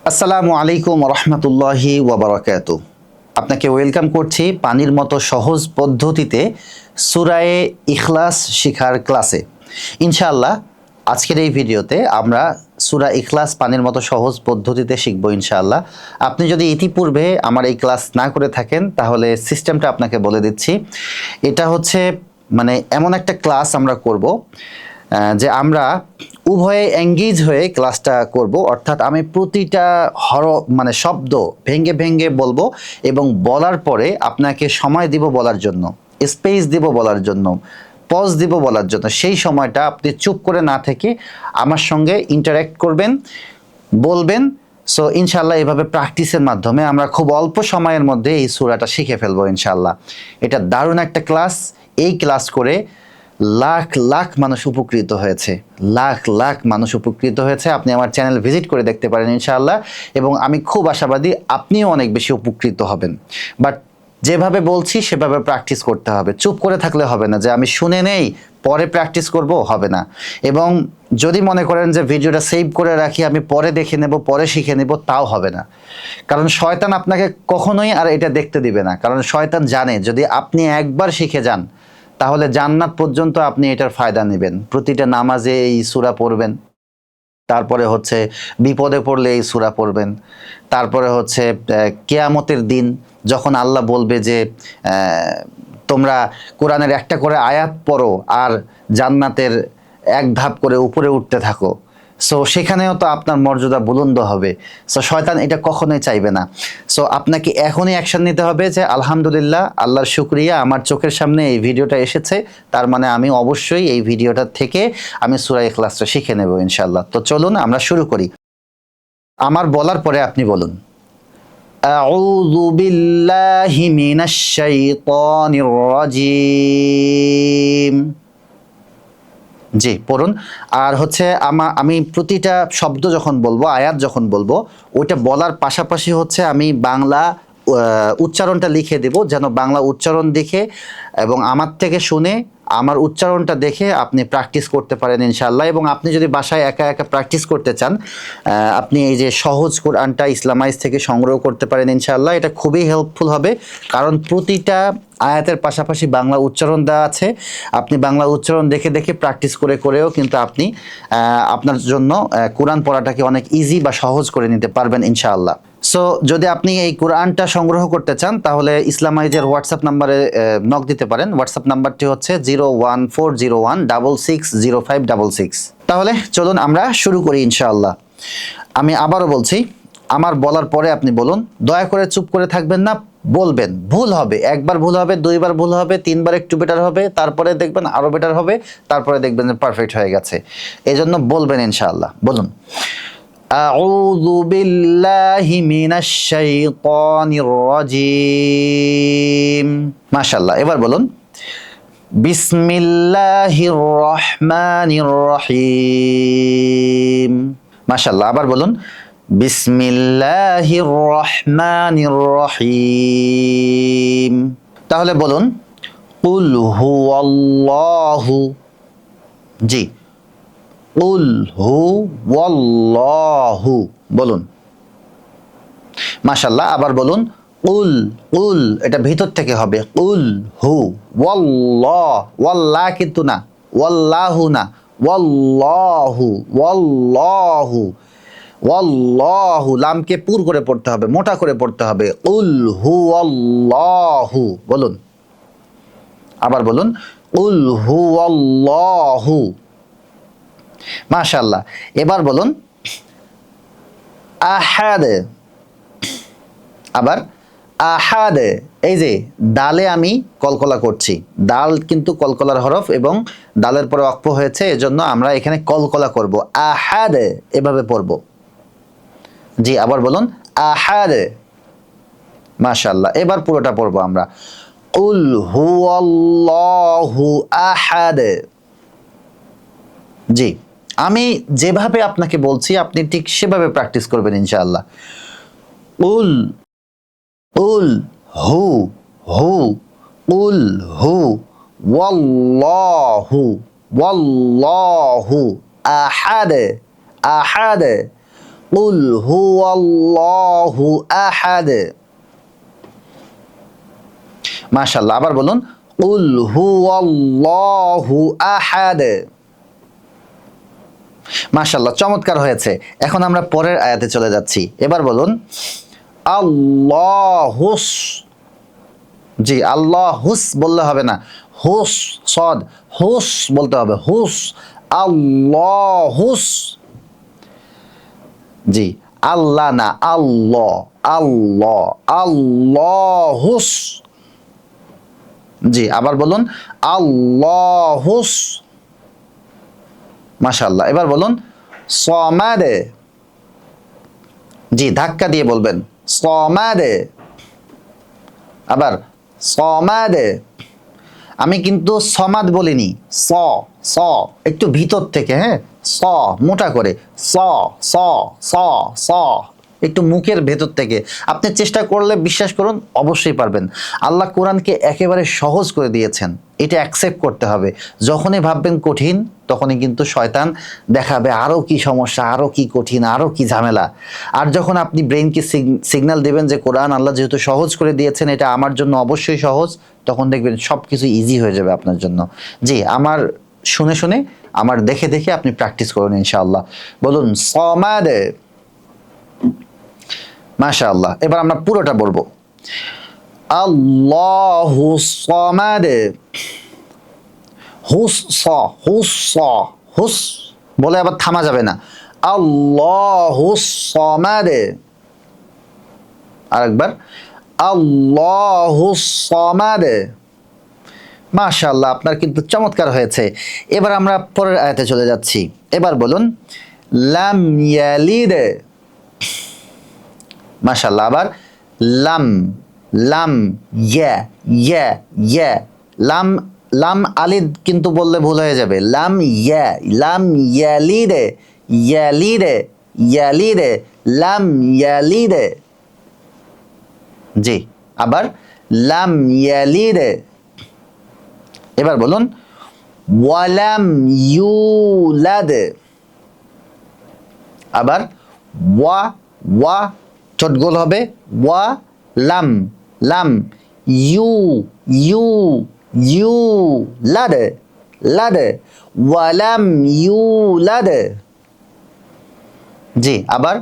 আসসালামু আলাইকুম রহমতুল্লাহি ওয়াবারাকাতু। আপনাকে ওয়েলকাম করছি পানির মতো সহজ পদ্ধতিতে সূরায়ে ইখলাস শিখার ক্লাসে। ইনশাআল্লাহ আজকের এই ভিডিওতে আমরা সূরা ইখলাস পানির মতো সহজ পদ্ধতিতে শিখব ইনশাআল্লাহ। আপনি যদি ইতিপূর্বে আমার এই ক্লাস না করে থাকেন তাহলে সিস্টেমটা আপনাকে বলে দিচ্ছি। এটা হচ্ছে এমন একটা ক্লাস আমরা করব যে আমরা উভয়ে এঙ্গেজ হয়ে ক্লাসটা করব, অর্থাৎ আমি প্রতিটা শব্দ ভেঙ্গে ভেঙ্গে বলবো এবং বলার পরে আপনাকে সময় দিব বলার জন্য, স্পেস দিব বলার জন্য, পজ দিব বলার জন্য। সেই সময়টা আপনি চুপ করে না থেকে আমার সঙ্গে ইন্টারঅ্যাক্ট করবেন, বলবেন। সো ইনশাল্লাহ এভাবে প্র্যাকটিসের মাধ্যমে আমরা খুব অল্প সময়ের মধ্যে এই সূরাটা শিখে ফেলবো ইনশাল্লাহ। এটা দারুণ একটা ক্লাস। এই ক্লাস করে লাখ লাখ মানুষ উপকৃত হয়েছে, লাখ লাখ মানুষ উপকৃত হয়েছে। আপনি আমার চ্যানেল ভিজিট করে দেখতে পারেন ইনশাআল্লাহ, এবং আমি খুব আশাবাদী আপনিও অনেক বেশি উপকৃত হবেন। বাট যেভাবে বলছি সেভাবে প্র্যাকটিস করতে হবে। চুপ করে থাকলে হবে না যে আমি শুনে নেই পরে প্র্যাকটিস করব, হবে না। এবং যদি মনে করেন যে ভিডিওটা সেভ করে রাখি আমি পরে দেখে নেব, পরে শিখে নেব, তাও হবে না। কারণ শয়তান আপনাকে কখনোই আর এটা দেখতে দিবে না। কারণ শয়তান জানে যদি আপনি একবার শিখে যান তাহলে জান্নাত পর্যন্ত আপনি এটার ফায়দা নেবেন। প্রতিটা নামাজে এই সূরা পড়বেন, তারপরে হচ্ছে বিপদে পড়লে এই সূরা পড়বেন, তারপরে হচ্ছে কিয়ামতের দিন যখন আল্লাহ বলবে যে তোমরা কোরআনের একটা করে আয়াত পড়ো আর জান্নাতের এক ধাপ করে উপরে উঠতে থাকো, সো সেখানেও তো আপনার মর্যাদা বুলন্দ হবে। সো শয়তান এটা কখনোই চাইবে না। সো আপনাকে এখনই অ্যাকশন নিতে হবে যে আলহামদুলিল্লাহ, আল্লাহর শুকরিয়া, আমার চোখের সামনে এই ভিডিওটা এসেছে, তার মানে আমি অবশ্যই এই ভিডিওটা থেকে আমি সূরা ইখলাসটা শিখে নেব ইনশাআল্লাহ। তো চলুন আমরা শুরু করি। আমার বলার পরে আপনি বলুন, আউযু বিল্লাহি মিনাশ শাইতানির রাজিম। জি পড়ুন। আর হচ্ছে আমি প্রতিটা শব্দ যখন বলবো, আয়াত যখন বলবো, ওইটা বলার পাশাপাশি হচ্ছে আমি বাংলা উচ্চারণটা লিখে দেব, যেন বাংলা উচ্চারণ দেখে এবং আমার থেকে শুনে আমার উচ্চারণটা দেখে আপনি প্র্যাকটিস করতে পারেন ইনশাআল্লাহ। এবং আপনি যদি বাসায় একা একা প্র্যাকটিস করতে চান, আপনি এই যে সহজ কোরআনটা ইসলামাইজ থেকে সংগ্রহ করতে পারেন ইনশাআল্লাহ। এটা খুবই হেল্পফুল হবে, কারণ প্রতিটা আয়াতের পাশাপাশি বাংলা উচ্চারণ দেওয়া আছে। আপনি বাংলা উচ্চারণ দেখে দেখে প্র্যাকটিস করে করেও কিন্তু আপনি আপনার জন্য কোরআন পড়াটাকে অনেক ইজি বা সহজ করে নিতে পারবেন ইনশাআল্লাহ। সো যদি আপনি এই কোরআনটা সংগ্রহ করতে চান তাহলে ইসলামাইজের হোয়াটসঅ্যাপ নাম্বারে নক দিতে পারেন। হোয়াটসঅ্যাপ নাম্বারটি হচ্ছে 01401660566। তাহলে চলুন আমরা শুরু করি ইনশাআল্লাহ। আমি আবারও বলছি, আমার বলার পরে আপনি বলুন। দয়া করে চুপ করে থাকবেন না, বলবেন। ভুল হবে, একবার ভুল হবে, দুইবার ভুল হবে, তিনবার একটু বেটার হবে, তারপরে দেখবেন আরো বেটার হবে, তারপরে দেখবেন যে পারফেক্ট হয়ে গেছে। এজন্য বলবেন ইনশাআল্লাহ। বলুন, আউযু বিল্লাহি মিনাশ শাইতানির রাজিম। মাশাআল্লাহ। এবার বলুন, বিসমিল্লাহির রহমানির রহিম। মাশাআল্লাহ। আবার বলুন, বিসমিল্লাহির রহমানির রহিম। তাহলে বলুন, কুল হুয়াল্লাহু। জি, কুল হুয়াল্লাহু বলুন। মাশাআল্লাহ। আবার বলুন, কুল কুল, এটা ভিতর থেকে হবে। কুল হু ওয়াল্লাহ, ওয়াল্লাহ কিন্তু না, ওয়াল্লাহু না, ওয়াল্লাহু ওয়াল্লাহু ওয়াল্লাহু। লামকে পুর করে পড়তে হবে, মোটা করে পড়তে হবে। কুল হুয়াল্লাহু বলুন। আবার বলুন, কুল হুয়াল্লাহু। মাশাআল্লাহ। এবার বলুন, আহাদ। আবার আহাদ। এই যে দালে আমি কলকলা করছি, দাল কিন্তু কলকলার হরফ এবং দালের পরে ওয়াকফ হয়েছে, এজন্য আমরা এখানে কলকলা করব। আহাদ এভাবে পড়ব। জি, আবার বলুন, আহাদ। মাশাআল্লাহ। এবার পুরোটা পড়ব আমরা। কুল হুয়াল্লাহু আহাদ। জি, আমি যেভাবে আপনাকে বলছি আপনি ঠিক সেভাবে প্র্যাকটিস করবেন ইনশাআল্লাহ। কুল কুল হু হু, কুল হু ওয়াল্লাহু ওয়াল্লাহু আহাদ আহাদ, কুল হুয়াল্লাহু আহাদ। মাশাআল্লাহ, আবার বলুন কুল হুয়াল্লাহু আহাদ। মাশাআল্লাহ, চমৎকার হয়েছে। এখন আমরা পরের আয়াতে চলে যাচ্ছি। এবার বলুন আল্লাহুস। জি, আল্লাহুস বললে হবে না, হুস সদ, হুস বলতে হবে, হুস, আল্লাহুস। জি, আল্লাহ না, আল্লাহ, আল্লাহ, আল্লাহুস। জি, আবার বলুন আল্লাহুস। মাশাআল্লাহ, এবার বলুন সমাদে। জি, ধাক্কা দিয়ে বলবেন সমাদে। আবার সমাদে। আমি কিন্তু সমাদ বলিনি, স, স, একটু ভিতর থেকে, হ্যাঁ, স মোটা করে, স, স, স, স, একটু মুখের ভেতর থেকে। আপনি চেষ্টা করলে বিশ্বাস করুন অবশ্যই পারবেন। আল্লাহ কোরআনকে একেবারে সহজ করে দিয়েছেন, এটা অ্যাকসেপ্ট করতে হবে। যখনই ভাববেন কঠিন, তখনই কিন্তু শয়তান দেখাবে আরও কি সমস্যা, আরও কি কঠিন, আরও কি ঝামেলা। আর যখন আপনি ব্রেনকে সিগন্যাল দেবেন যে কোরআন আল্লাহ যেহেতু সহজ করে দিয়েছেন, এটা আমার জন্য অবশ্যই সহজ, তখন দেখবেন সব কিছু ইজি হয়ে যাবে আপনার জন্য। জি, আমার শুনে শুনে, আমার দেখে দেখে আপনি প্র্যাকটিস করুন ইনশাআল্লাহ। বলুন সমাদে। মাশাআল্লাহ, এবার আমরা পুরোটা বলবো আল্লাহু সমাদ। হুস স, হুস স, হুস বলে আবার থামা যাবে না, আল্লাহু সমাদ। আরেকবার আল্লাহু সমাদ। মাশাআল্লাহ, আপনার কিন্তু চমৎকার হয়েছে। এবার আমরা পরের আয়াতে চলে যাচ্ছি। এবার বলুন লাম ইয়ালিদ। মাশাআল্লাহ, আবার লাম, লাম, ইয়া, ইয়া, ইয়া, লাম, লাম আলিদ কিন্তু বললে ভুল হয়ে যাবে, লাম ইয়া, লাম ইয়ালিদ, ইয়ালিদ, ইয়ালিদ, লাম ইয়ালিদ। জি, আবার লাম ইয়ালিদ। এবার বলুন ওয়ালাম ইউলাদ। আবার ওয়া, ওয়া ঠোঁট গোল হবে, ওয়া লাম, লাম, ইউ, ইউ, ইউ লাদ, লাদ, ওয়ালাম ইউলাদ। জি, আবার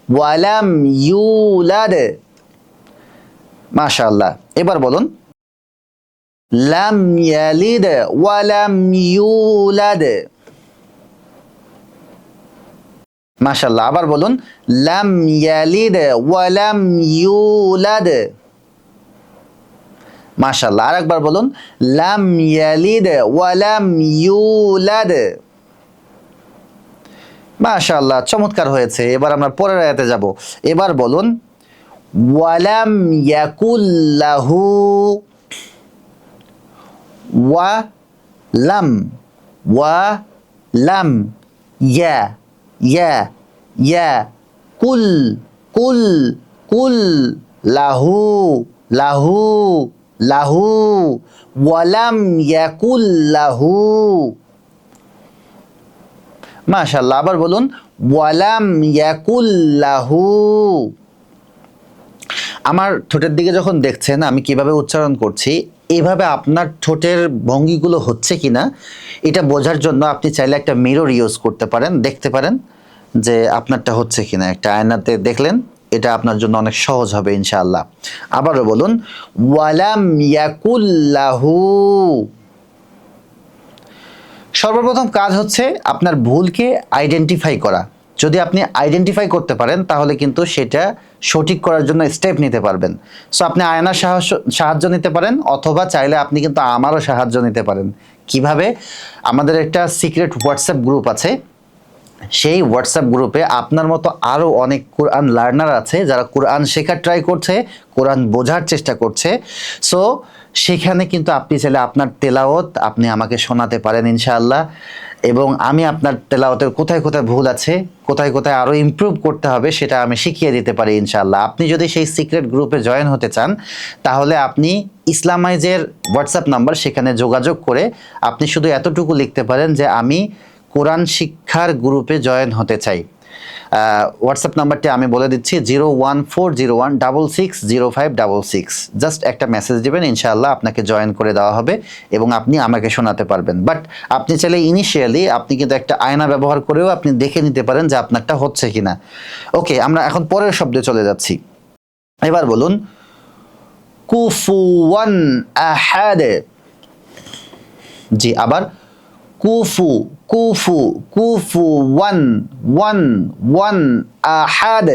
ওয়ালাম ইউলাদ। মাশাআল্লাহ, এবার বলুন লাম ইয়ালিদ ওয়ালাম ইউলাদ। মাশাআল্লাহ, আবার বলুন লাম ইয়ালিদ ওয়ালাম ইউলাদ। মাশাআল্লাহ, আরেকবার বলুন লাম ইয়ালিদ ওয়ালাম ইউলাদ। মাশাআল্লাহ, চমৎকার হয়েছে। এবার আমরা পরের আয়াতে যাব। এবার বলুন ওয়ালাম ইয়াকুল লাহু, ওয়া লাম, ওয়া লাম, ইয়া, ইয়া, ইয়া, কুল, কুল, কুল, লাহু, লাহু, লাহু, ওয়ালাম ইয়াকুল লাহু। মাশাআল্লাহ, আবার বলুন ওয়ালাম ইয়াকুল লাহু। আমার ঠোঁটের দিকে যখন দেখছেন আমি কিভাবে উচ্চারণ করছি, এভাবে আপনার ঠোঁটের ভঙ্গিগুলো হচ্ছে কিনা এটা বোঝার জন্য আপনি চাইলে একটা মিরর ইউজ করতে পারেন, দেখতে পারেন যে আপনারটা হচ্ছে কিনা। একটা আয়নাতে দেখলেন, এটা আপনার জন্য অনেক সহজ হবে ইনশাআল্লাহ। আবারও বলুন ওয়ালাম ইয়াকুল লাহু। সর্বপ্রথম কাজ হচ্ছে আপনার ভুলকে আইডেন্টিফাই করা। যদি আপনি আইডেন্টিফাই করতে পারেন তাহলে কিন্তু সেটা সঠিক করার জন্য স্টেপ নিতে পারবেন। সো আপনি আয়নার সাহায্য নিতে পারেন, অথবা চাইলে আপনি কিন্তু আমারও সাহায্য নিতে পারেন। কিভাবে? আমাদের একটা সিক্রেট হোয়াটসঅ্যাপ গ্রুপ আছে, সেই হোয়াটসঅ্যাপ গ্রুপে আপনার মতো আরও অনেক কোরআন লার্নার আছে যারা কোরআন শেখার ট্রাই করছে, কোরআন বোঝার চেষ্টা করছে। সো সেখানে কিন্তু আপনি চাইলে আপনার তেলাওয়াত আপনি আমাকে শোনাতে পারেন ইনশাআল্লাহ, এবং আমি আপনার তেলাওয়াতের কোথায় কোথায় ভুল আছে, কোথায় কোথায় আরও ইমপ্রুভ করতে হবে সেটা আমি শিখিয়ে দিতে পারি ইনশাআল্লাহ। আপনি যদি সেই সিক্রেট গ্রুপে জয়েন হতে চান তাহলে আপনি ইসলামাইজের হোয়াটসঅ্যাপ নাম্বার, সেখানে যোগাযোগ করে আপনি শুধু এতটুকু লিখতে পারেন যে আমি কোরআন শিক্ষার গ্রুপে জয়েন হতে চাই। হোয়াটসঅ্যাপ নাম্বারটি আমি বলে দিচ্ছি 01401660566। জাস্ট একটা মেসেজ দেবেন, ইনশাআল্লাহ আপনাকে জয়েন করে দেওয়া হবে এবং আপনি আমাকে শোনাতে পারবেন। বাট আপনি চাইলে ইনিশিয়ালি আপনি কিন্তু একটা আয়না ব্যবহার করেও আপনি দেখে নিতে পারেন যে আপনারটা হচ্ছে কিনা। ওকে, আমরা এখন পরের শব্দে চলে যাচ্ছি। এবার বলুন কুফুওয়ান আহাদ। জি, আবার কুফু কুফু কুফু ওয়ান ওয়ান ওয়ান আহাদ।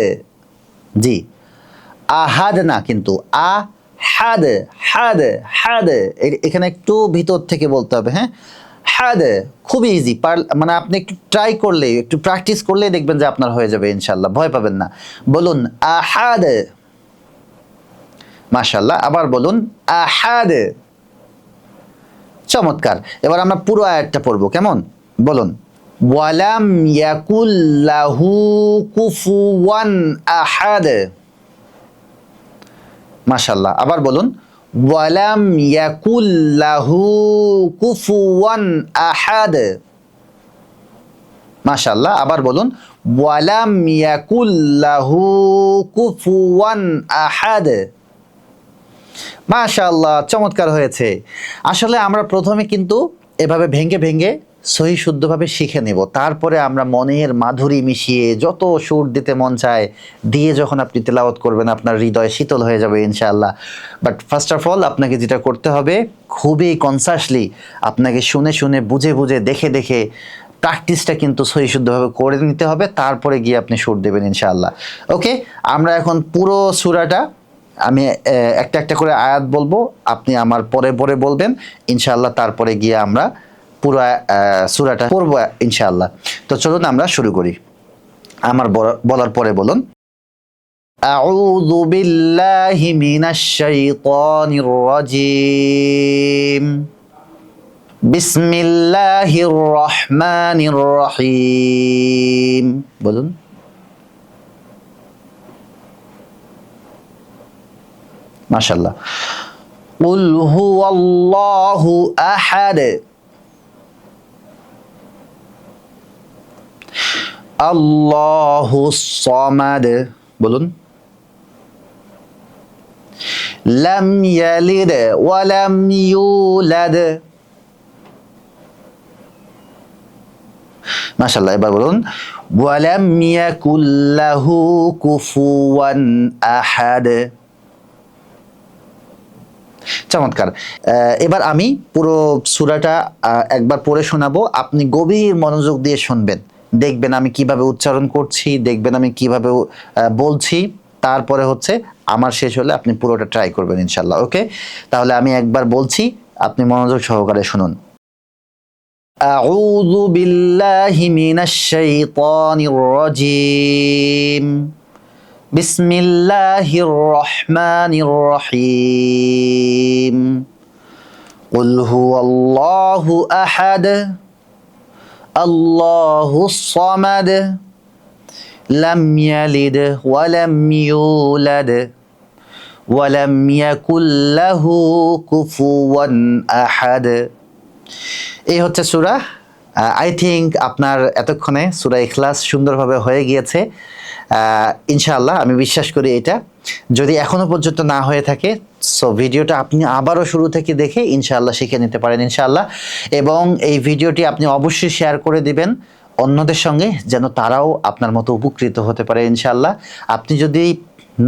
জি, আহাদ না কিন্তু আহাদ হাদ হাদ, এখানে একটু ভিতর থেকে বলতে হবে। হ্যাঁ, হাদ খুবই ইজি, মানে আপনি একটু ট্রাই করলে, একটু প্র্যাকটিস করলে দেখবেন যে আপনার হয়ে যাবে ইনশাল্লাহ, ভয় পাবেন না। বলুন আহাদ। মাশাআল্লাহ, আবার বলুন আহাদ। চমৎকার। এবার আমরা পুরো আয়াতটা পড়বো, কেমন? বলুন ওয়ালাম ইয়াকুল লাহু কুফুওয়ান আহাদ। মাশাআল্লাহ, আবার বলুন ওয়ালাম ইয়াকুল লাহু কুফুওয়ান আহাদ। মাশাআল্লাহ, আবার বলুন ওয়ালাম ইয়াকুল লাহু কুফুওয়ান আহাদ। মাশাআল্লাহ, চমৎকার হয়েছে। আসলে আমরা প্রথমে কিন্তু এভাবে ভেঙে ভেঙে সহি শুদ্ধভাবে শিখে নেব, তারপরে আমরা মনের মাধুরী মিশিয়ে যত সুর দিতে মন চায় দিয়ে যখন আপনি তেলাওয়াত করবেন আপনার হৃদয় শীতল হয়ে যাবে ইনশাআল্লাহ। বাট ফার্স্ট অফ অল আপনাকে যেটা করতে হবে, খুবই কনসাসলি আপনাকে শুনে শুনে বুঝে বুঝে দেখে দেখে প্র্যাকটিসটা কিন্তু সহি শুদ্ধভাবে করে নিতে হবে, তারপরে গিয়ে আপনি সুর দেবেন ইনশাআল্লাহ। ওকে, আমরা এখন পুরো সূরাটা, আমি একটা একটা করে আয়াত বলবো, আপনি আমার পরে পরে বলবেন ইনশাআল্লাহ, তারপরে গিয়ে আমরা পুরো সূরাটা পড়বো ইনশাআল্লাহ। তো চলুন আমরা শুরু করি। আমার বলার পরে বলুন আউযু বিল্লাহি মিনাশ শাইতানির রাজীম বিসমিল্লাহির রহমানির রহিম। বলুন মাশাআল্লাহ। কুল হুয়াল্লাহু আহাদ। আল্লাহুস সামাদ। বলুন লাম ইয়ালিদ ওয়া লাম ইউলাদ। মাশাআল্লাহ, এবার বলুন ওয়া লাম ইয়াকুল লাহু কুফুওয়ান আহাদ। চমৎকার। এবার আমি পুরো সূরাটা একবার পড়ে শোনাবো, আপনি গভীর মনোযোগ দিয়ে শুনবেন, দেখবেন আমি কিভাবে উচ্চারণ করছি, দেখবেন আমি কিভাবে বলছি, তারপরে হচ্ছে আমার শেষ হলে আপনি পুরোটা ট্রাই করবেন ইনশাআল্লাহ। ওকে, তাহলে আমি একবার বলছি, আপনি মনোযোগ সহকারে শুনুন। আউযু বিল্লাহি মিনাশ শাইতানির রাজীম বিসমিল্লাহির রহমানির রহিম। কুল হুয়াল্লাহু আহাদ আল্লাহুস সামাদ লাম ইয়ালিদ ওয়া লাম ইউলাদ ওয়া লাম ইয়াকুল লাহু কুফুওয়ান আহাদ। এই হচ্ছে সূরা। আই থিঙ্ক আপনার এতক্ষণে সূরা ইখলাস সুন্দরভাবে হয়ে গিয়েছে ইনশাআল্লাহ, আমি বিশ্বাস করি এটা। যদি এখনো পর্যন্ত না হয়ে থাকে, সো ভিডিওটা আপনি আবারও শুরু থেকে দেখে ইনশাআল্লাহ শিখে নিতে পারেন ইনশাআল্লাহ। এবং এই ভিডিওটি আপনি অবশ্যই শেয়ার করে দিবেন অন্যদের সঙ্গে, যেন তারাও আপনার মতো উপকৃত হতে পারে ইনশাআল্লাহ। আপনি যদি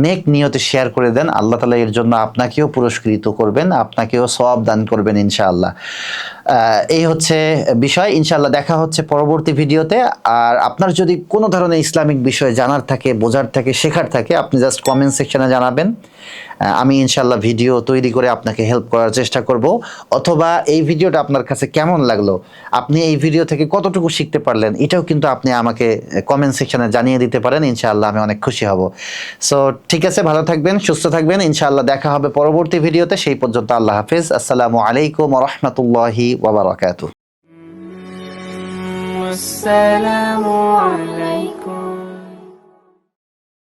নেক নিয়তে শেয়ার করে দেন, আল্লাহ তাআলা এর জন্য আপনাকেও পুরস্কৃত করবেন, আপনাকেও সওয়াব দান করবেন ইনশাআল্লাহ। এই হচ্ছে বিষয়। ইনশাআল্লাহ দেখা হচ্ছে পরবর্তী ভিডিওতে। আর আপনার যদি কোনো ধরনের ইসলামিক বিষয় জানার থাকে, বোঝার থাকে, শেখার থাকে, আপনি জাস্ট কমেন্ট সেকশনে জানাবেন। আমি ইনশাআল্লাহ ভিডিও তৈরি করে আপনাকে হেল্প করার চেষ্টা করব। অথবা এই ভিডিওটা আপনার কাছে কেমন লাগলো, আপনি এই ভিডিও থেকে কতটুকু শিখতে পারলেন, এটাও কিন্তু আপনি আমাকে কমেন্ট সেকশনে জানিয়ে দিতে পারেন ইনশাআল্লাহ, আমি অনেক খুশি হব। সো ঠিক আছে, ভালো থাকবেন, সুস্থ থাকবেন, ইনশাআল্লাহ দেখা হবে পরবর্তী ভিডিওতে। সেই পর্যন্ত আল্লাহ হাফেজ। আসসালামু আলাইকুম ওয়া রাহমাতুল্লাহি ওয়া বারাকাতুহু। আসসালামু আলাইকুম।